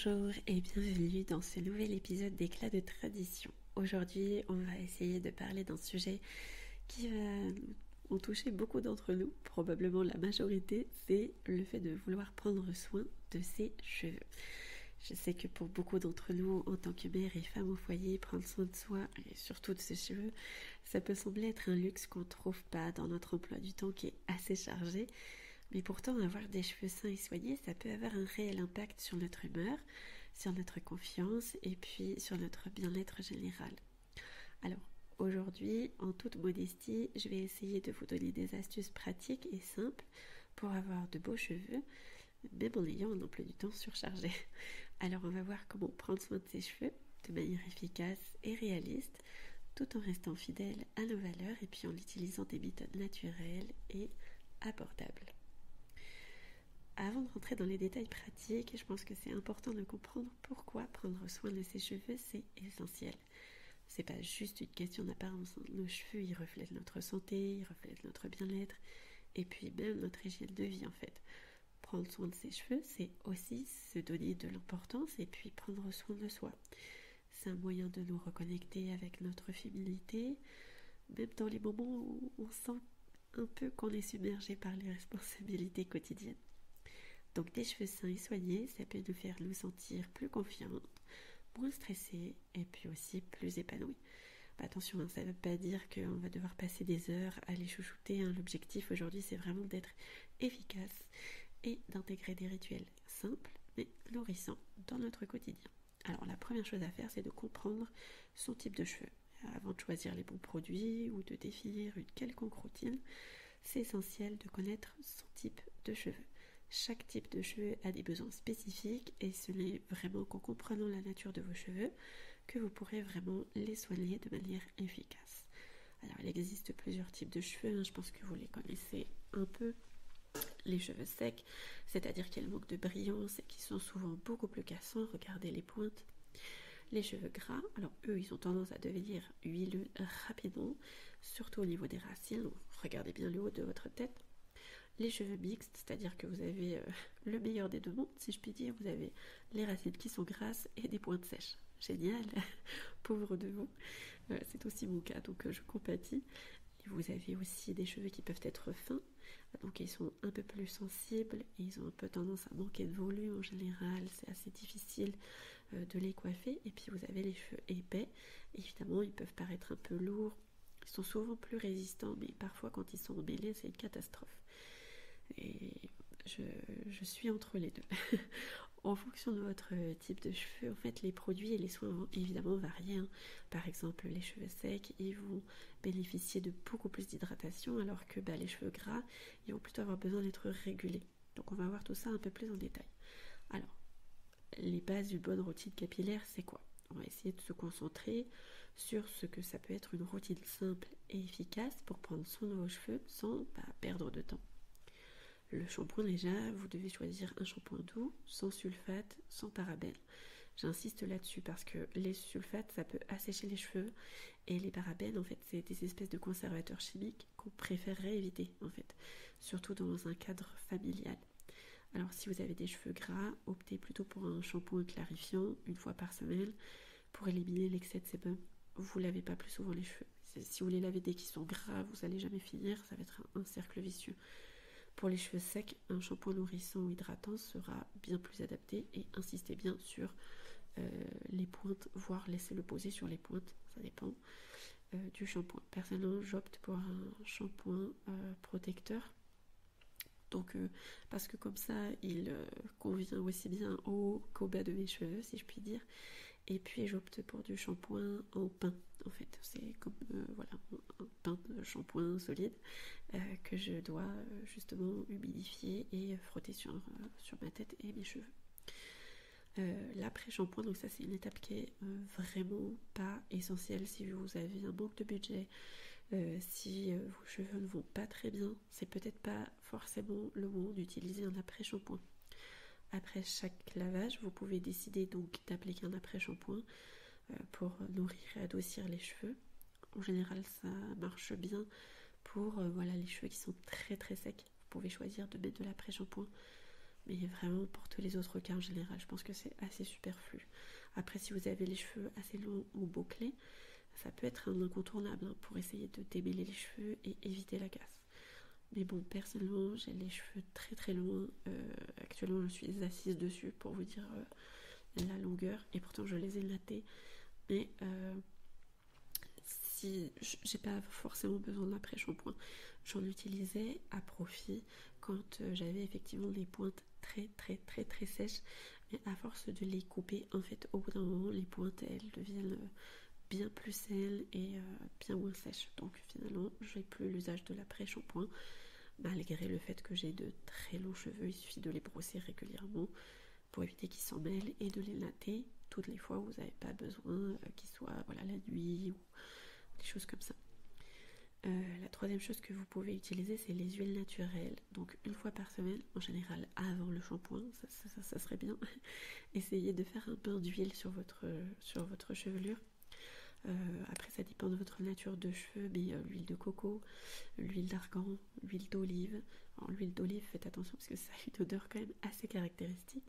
Bonjour et bienvenue dans ce nouvel épisode d'Éclat de tradition. Aujourd'hui, on va essayer de parler d'un sujet qui va en toucher beaucoup d'entre nous, probablement la majorité, c'est le fait de vouloir prendre soin de ses cheveux. Je sais que pour beaucoup d'entre nous, en tant que mère et femme au foyer, prendre soin de soi et surtout de ses cheveux, ça peut sembler être un luxe qu'on ne trouve pas dans notre emploi du temps qui est assez chargé. Mais pourtant, avoir des cheveux sains et soignés, ça peut avoir un réel impact sur notre humeur, sur notre confiance et puis sur notre bien-être général. Alors, aujourd'hui, en toute modestie, je vais essayer de vous donner des astuces pratiques et simples pour avoir de beaux cheveux, même en ayant un emploi du temps surchargé. Alors, on va voir comment prendre soin de ses cheveux de manière efficace et réaliste, tout en restant fidèle à nos valeurs et puis en utilisant des méthodes naturelles et abordables. Avant de rentrer dans les détails pratiques, je pense que c'est important de comprendre pourquoi prendre soin de ses cheveux, c'est essentiel. C'est pas juste une question d'apparence. Nos cheveux, ils reflètent notre santé, ils reflètent notre bien-être, et puis même notre hygiène de vie en fait. Prendre soin de ses cheveux, c'est aussi se donner de l'importance et puis prendre soin de soi. C'est un moyen de nous reconnecter avec notre féminité, même dans les moments où on sent un peu qu'on est submergé par les responsabilités quotidiennes. Donc des cheveux sains et soignés, ça peut nous faire nous sentir plus confiantes, moins stressées et puis aussi plus épanouies. Attention, ça ne veut pas dire qu'on va devoir passer des heures à les chouchouter. L'objectif aujourd'hui, c'est vraiment d'être efficace et d'intégrer des rituels simples mais nourrissants dans notre quotidien. Alors la première chose à faire, c'est de comprendre son type de cheveux. Avant de choisir les bons produits ou de définir une quelconque routine, c'est essentiel de connaître son type de cheveux. Chaque type de cheveux a des besoins spécifiques et ce n'est vraiment qu'en comprenant la nature de vos cheveux que vous pourrez vraiment les soigner de manière efficace. Alors il existe plusieurs types de cheveux, je pense que vous les connaissez un peu. Les cheveux secs, c'est-à-dire qu'ils manquent de brillance et qui sont souvent beaucoup plus cassants, regardez les pointes. Les cheveux gras, alors eux ils ont tendance à devenir huileux rapidement, surtout au niveau des racines, donc regardez bien le haut de votre tête. Les cheveux mixtes, c'est-à-dire que vous avez le meilleur des deux mondes, si je puis dire. Vous avez les racines qui sont grasses et des pointes sèches. Génial, pauvre de vous. C'est aussi mon cas, donc je compatis. Et vous avez aussi des cheveux qui peuvent être fins, donc ils sont un peu plus sensibles et ils ont un peu tendance à manquer de volume en général. C'est assez difficile de les coiffer. Et puis vous avez les cheveux épais. Évidemment, ils peuvent paraître un peu lourds. Ils sont souvent plus résistants, mais parfois quand ils sont emmêlés, c'est une catastrophe. Et je suis entre les deux. En fonction de votre type de cheveux, en fait, les produits et les soins vont évidemment varier. Par exemple, les cheveux secs, ils vont bénéficier de beaucoup plus d'hydratation, alors que les cheveux gras, ils vont plutôt avoir besoin d'être régulés. Donc on va voir tout ça un peu plus en détail. Alors, les bases d'une bonne routine capillaire, c'est quoi ? On va essayer de se concentrer sur ce que ça peut être une routine simple et efficace pour prendre soin de vos cheveux sans perdre de temps. Le shampoing, déjà, vous devez choisir un shampoing doux, sans sulfate, sans parabènes. J'insiste là-dessus parce que les sulfates, ça peut assécher les cheveux et les parabènes, en fait, c'est des espèces de conservateurs chimiques qu'on préférerait éviter, en fait, surtout dans un cadre familial. Alors, si vous avez des cheveux gras, optez plutôt pour un shampoing clarifiant une fois par semaine pour éliminer l'excès de sébum. Vous ne lavez pas plus souvent les cheveux. Si vous les lavez dès qu'ils sont gras, vous n'allez jamais finir, ça va être un cercle vicieux. Pour les cheveux secs, un shampoing nourrissant ou hydratant sera bien plus adapté et insistez bien sur les pointes, voire laissez-le poser sur les pointes, ça dépend du shampoing. Personnellement, j'opte pour un shampoing protecteur. Donc, parce que comme ça, il convient aussi bien au haut qu'au bas de mes cheveux, si je puis dire. Et puis, j'opte pour du shampoing en pain, en fait. C'est comme un pain de shampoing solide que je dois justement humidifier et frotter sur ma tête et mes cheveux. L'après-shampoing, donc ça c'est une étape qui est vraiment pas essentielle si vous avez un manque de budget, si vos cheveux ne vont pas très bien, c'est peut-être pas forcément le moment d'utiliser un après-shampoing. Après chaque lavage, vous pouvez décider donc d'appliquer un après-shampoing pour nourrir et adoucir les cheveux. En général, ça marche bien pour les cheveux qui sont très très secs. Vous pouvez choisir de mettre de l'après-shampoing Mais vraiment pour tous les autres cas en général, je pense que c'est assez superflu. Après, si vous avez les cheveux assez longs ou bouclés, ça peut être un incontournable hein, pour essayer de démêler les cheveux et éviter la casse. Mais bon, personnellement, j'ai les cheveux très très longs. Actuellement, je suis assise dessus pour vous dire la longueur. Et pourtant, je les ai nattés. Mais si j'ai pas forcément besoin de l'après-shampoing, j'en utilisais à profit quand j'avais effectivement des pointes très très très très sèches. Mais à force de les couper, en fait, au bout d'un moment, les pointes, elles deviennent bien plus saines et bien moins sèches. Donc finalement, j'ai plus l'usage de l'après-shampoing. Malgré le fait que j'ai de très longs cheveux, il suffit de les brosser régulièrement pour éviter qu'ils s'en mêlent et de les latter toutes les fois où vous n'avez pas besoin qu'ils soient voilà, la nuit ou des choses comme ça. La troisième chose que vous pouvez utiliser, c'est les huiles naturelles. Donc une fois par semaine, en général avant le shampoing, ça serait bien. Essayez de faire un bain d'huile sur votre chevelure. Après, ça dépend de votre nature de cheveux, mais l'huile de coco, l'huile d'argan, l'huile d'olive. Alors, l'huile d'olive, faites attention parce que ça a une odeur quand même assez caractéristique.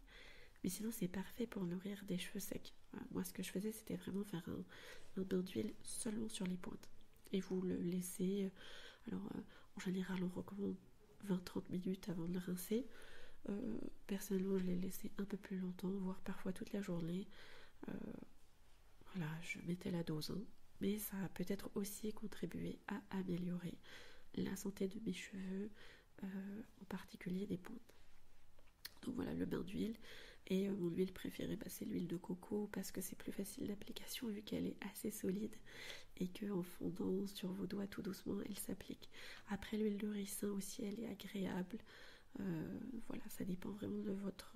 Mais sinon, c'est parfait pour nourrir des cheveux secs. Moi, ce que je faisais, c'était vraiment faire un bain d'huile seulement sur les pointes. Et vous le laissez. En général, on recommande 20-30 minutes avant de le rincer. Personnellement, je l'ai laissé un peu plus longtemps, voire parfois toute la journée. Euh, voilà, je mettais la dose, hein. Mais ça a peut-être aussi contribué à améliorer la santé de mes cheveux, en particulier des pointes. Donc voilà, le bain d'huile. Et mon huile préférée, c'est l'huile de coco parce que c'est plus facile d'application vu qu'elle est assez solide et qu'en fondant sur vos doigts tout doucement, elle s'applique. Après, l'huile de ricin aussi, elle est agréable. Voilà, ça dépend vraiment de votre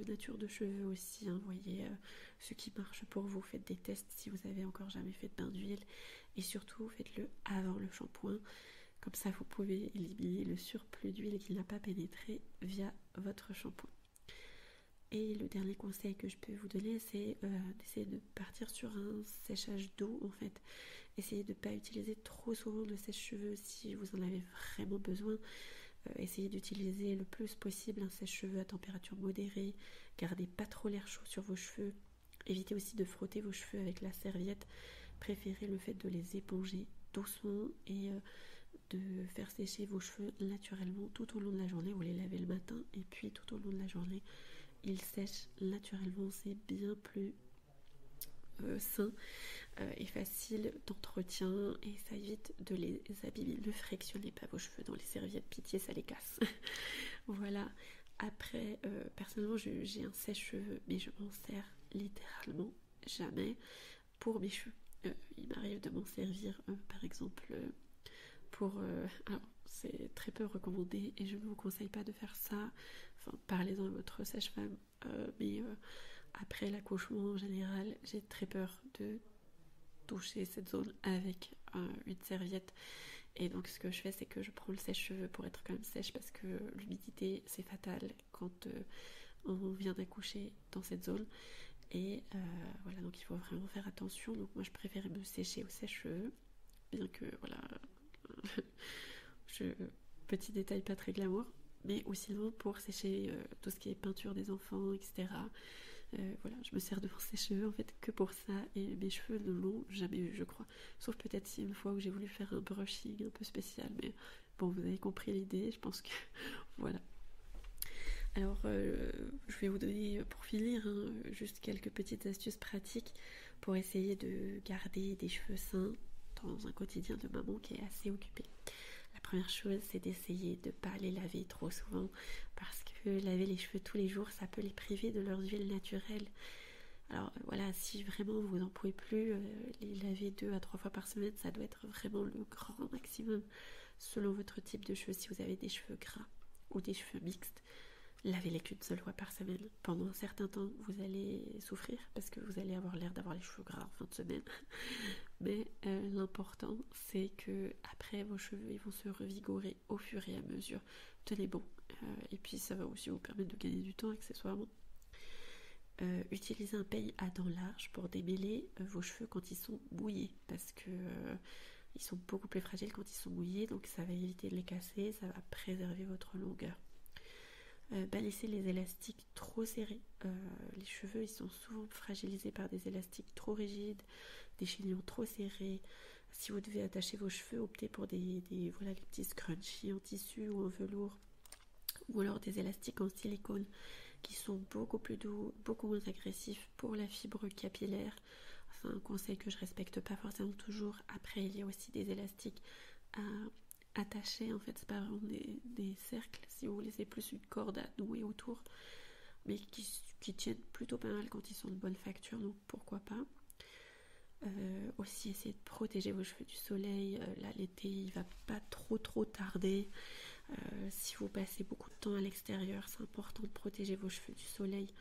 nature de cheveux aussi, hein. Voyez ce qui marche pour vous, faites des tests si vous avez encore jamais fait de bain d'huile et surtout faites-le avant le shampoing, comme ça vous pouvez éliminer le surplus d'huile qui n'a pas pénétré via votre shampoing. Et le dernier conseil que je peux vous donner, c'est d'essayer de partir sur un séchage doux en fait. Essayez de ne pas utiliser trop souvent de sèche-cheveux si vous en avez vraiment besoin. Essayez d'utiliser le plus possible un sèche-cheveux à température modérée. Gardez pas trop l'air chaud sur vos cheveux. Évitez aussi de frotter vos cheveux avec la serviette. Préférez le fait de les éponger doucement et de faire sécher vos cheveux naturellement tout au long de la journée. Vous les lavez le matin et puis tout au long de la journée, ils sèchent naturellement. C'est bien plus sain et facile d'entretien et ça évite de les abîmer. Ne frictionnez pas vos cheveux dans les serviettes, pitié, ça les casse. Voilà. Après, personnellement, j'ai un sèche-cheveux, mais je m'en sers littéralement jamais pour mes cheveux. Il m'arrive de m'en servir, par exemple, pour... alors, c'est très peu recommandé et je ne vous conseille pas de faire ça. Enfin, parlez-en à votre sage-femme, mais après l'accouchement en général, j'ai très peur de toucher cette zone avec une serviette. Et donc ce que je fais, c'est que je prends le sèche-cheveux pour être quand même sèche parce que l'humidité, c'est fatal quand on vient d'accoucher dans cette zone. Et voilà, donc il faut vraiment faire attention. Donc moi, je préfère me sécher au sèche-cheveux, bien que, voilà, petit détail pas très glamour, mais ou sinon pour sécher tout ce qui est peinture des enfants, etc. Voilà, je me sers de mon sèche-cheveux en fait que pour ça et mes cheveux ne l'ont jamais eu, je crois. Sauf peut-être si une fois où j'ai voulu faire un brushing un peu spécial, mais bon, vous avez compris l'idée, je pense que voilà. Alors, je vais vous donner pour finir juste quelques petites astuces pratiques pour essayer de garder des cheveux sains dans un quotidien de maman qui est assez occupée. La première chose, c'est d'essayer de ne pas les laver trop souvent parce que laver les cheveux tous les jours, ça peut les priver de leurs huiles naturelles. Alors voilà, si vraiment vous n'en pouvez plus, les laver 2 à 3 fois par semaine, ça doit être vraiment le grand maximum selon votre type de cheveux. Si vous avez des cheveux gras ou des cheveux mixtes, lavez-les qu'une seule fois par semaine. Pendant un certain temps, vous allez souffrir parce que vous allez avoir l'air d'avoir les cheveux gras en fin de semaine. Mais l'important, c'est que après vos cheveux, ils vont se revigorer au fur et à mesure. Tenez bon. Et puis ça va aussi vous permettre de gagner du temps accessoirement. Utilisez un peigne à dents larges pour démêler vos cheveux quand ils sont mouillés parce que ils sont beaucoup plus fragiles quand ils sont mouillés, donc ça va éviter de les casser, ça va préserver votre longueur. Balisser les élastiques trop serrés. Les cheveux, ils sont souvent fragilisés par des élastiques trop rigides, des chignons trop serrés. Si vous devez attacher vos cheveux, optez pour voilà, les petits scrunchies en tissu ou en velours, ou alors des élastiques en silicone qui sont beaucoup plus doux, beaucoup moins agressifs pour la fibre capillaire. C'est un conseil que je respecte pas forcément toujours. Après, il y a aussi des élastiques à attacher, en fait, c'est pas vraiment des cercles, si vous voulez, c'est plus une corde à nouer autour, mais qui tiennent plutôt pas mal quand ils sont de bonne facture, donc pourquoi pas. Aussi essayer de protéger vos cheveux du soleil. Là, l'été il va pas trop tarder. Si vous passez beaucoup de temps à l'extérieur, c'est important de protéger vos cheveux du soleil.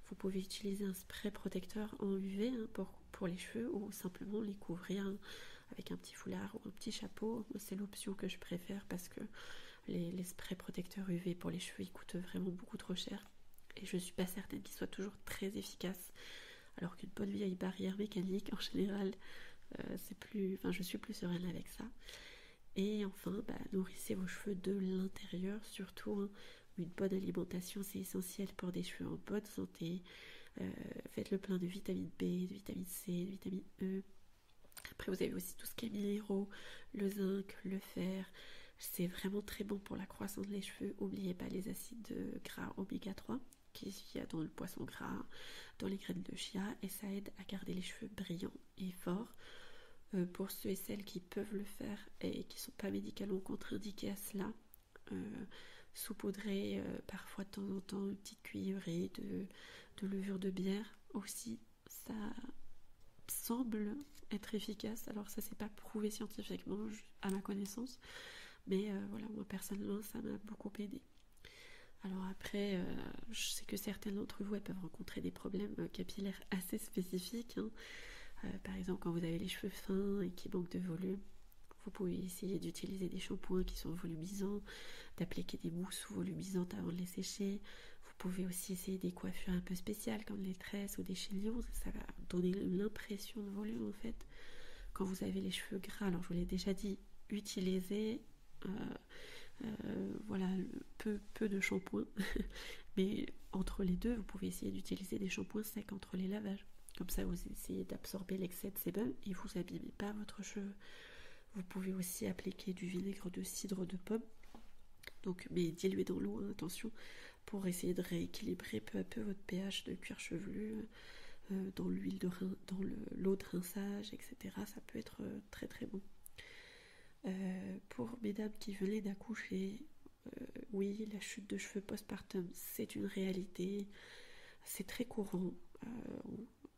Vous pouvez utiliser un spray protecteur en UV hein, pour les cheveux, ou simplement les couvrir hein, avec un petit foulard ou un petit chapeau. C'est l'option que je préfère parce que les sprays protecteurs UV pour les cheveux ils coûtent vraiment beaucoup trop cher, et je suis pas certaine qu'ils soient toujours très efficaces, alors qu'une bonne vieille barrière mécanique en général je suis plus sereine avec ça. Et enfin, nourrissez vos cheveux de l'intérieur surtout hein. Une bonne alimentation, c'est essentiel pour des cheveux en bonne santé. Faites le plein de vitamine B, de vitamine C, de vitamine E. Après, vous avez aussi tout ce qui est minéraux, le zinc, le fer. C'est vraiment très bon pour la croissance des cheveux. N'oubliez pas les acides gras oméga 3 qu'il y a dans le poisson gras, dans les graines de chia, et ça aide à garder les cheveux brillants et forts. Pour ceux et celles qui peuvent le faire et qui ne sont pas médicalement contre-indiqués à cela, saupoudrer parfois de temps en temps une petite cuillerée de levure de bière aussi, ça semble être efficace. Alors ça c'est pas prouvé scientifiquement à ma connaissance, mais voilà, moi personnellement ça m'a beaucoup aidé. Alors après, je sais que certaines d'entre vous peuvent rencontrer des problèmes capillaires assez spécifiques hein. Par exemple, quand vous avez les cheveux fins et qui manquent de volume, vous pouvez essayer d'utiliser des shampoings qui sont volumisants, d'appliquer des mousses volumisantes avant de les sécher. Vous pouvez aussi essayer des coiffures un peu spéciales comme des tresses ou des chignons, ça va donner l'impression de volume en fait. Quand vous avez les cheveux gras, alors je vous l'ai déjà dit, utilisez voilà, peu de shampoing, mais entre les deux, vous pouvez essayer d'utiliser des shampoings secs entre les lavages. Comme ça, vous essayez d'absorber l'excès de sébum et vous n'abîmez pas votre cheveu. Vous pouvez aussi appliquer du vinaigre de cidre de pomme, donc, mais dilué dans l'eau, hein, attention, pour essayer de rééquilibrer peu à peu votre pH de cuir chevelu dans l'huile dans l'eau de rinçage, etc. Ça peut être très très bon. Pour mesdames qui venaient d'accoucher, oui, la chute de cheveux postpartum, c'est une réalité, c'est très courant.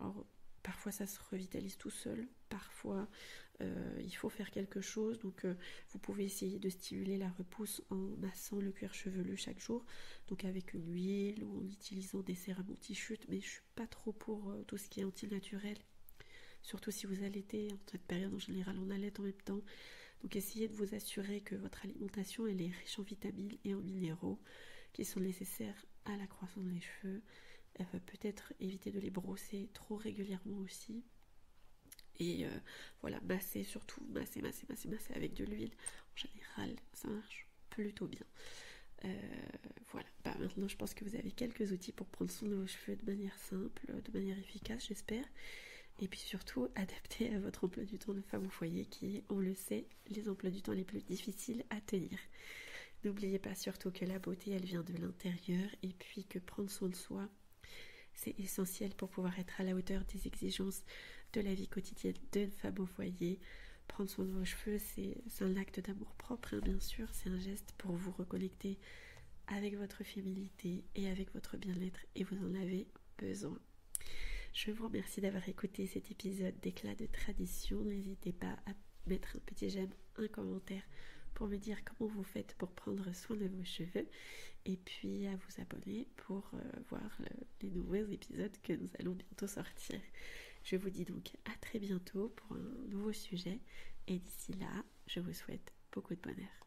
Alors, parfois ça se revitalise tout seul, parfois il faut faire quelque chose, donc vous pouvez essayer de stimuler la repousse en massant le cuir chevelu chaque jour, donc avec une huile ou en utilisant des sérums anti-chute, mais je suis pas trop pour tout ce qui est anti-naturel, surtout si vous allaitez. En cette période en général on allaite en même temps, donc essayez de vous assurer que votre alimentation elle est riche en vitamines et en minéraux qui sont nécessaires à la croissance des cheveux. Peut-être éviter de les brosser trop régulièrement aussi. Et voilà, masser surtout, masser avec de l'huile. En général, ça marche plutôt bien. Voilà, maintenant je pense que vous avez quelques outils pour prendre soin de vos cheveux de manière simple, de manière efficace, j'espère. Et puis surtout, adapté à votre emploi du temps de femme au foyer qui est, on le sait, les emplois du temps les plus difficiles à tenir. N'oubliez pas surtout que la beauté, elle vient de l'intérieur, et puis que prendre soin de soi, c'est essentiel pour pouvoir être à la hauteur des exigences de la vie quotidienne d'une femme au foyer. Prendre soin de vos cheveux, c'est un acte d'amour propre, hein, bien sûr. C'est un geste pour vous reconnecter avec votre féminité et avec votre bien-être, et vous en avez besoin. Je vous remercie d'avoir écouté cet épisode d'Éclat de tradition. N'hésitez pas à mettre un petit j'aime, un commentaire pour me dire comment vous faites pour prendre soin de vos cheveux, et puis à vous abonner pour voir les nouveaux épisodes que nous allons bientôt sortir. Je vous dis donc à très bientôt pour un nouveau sujet, et d'ici là, je vous souhaite beaucoup de bonheur.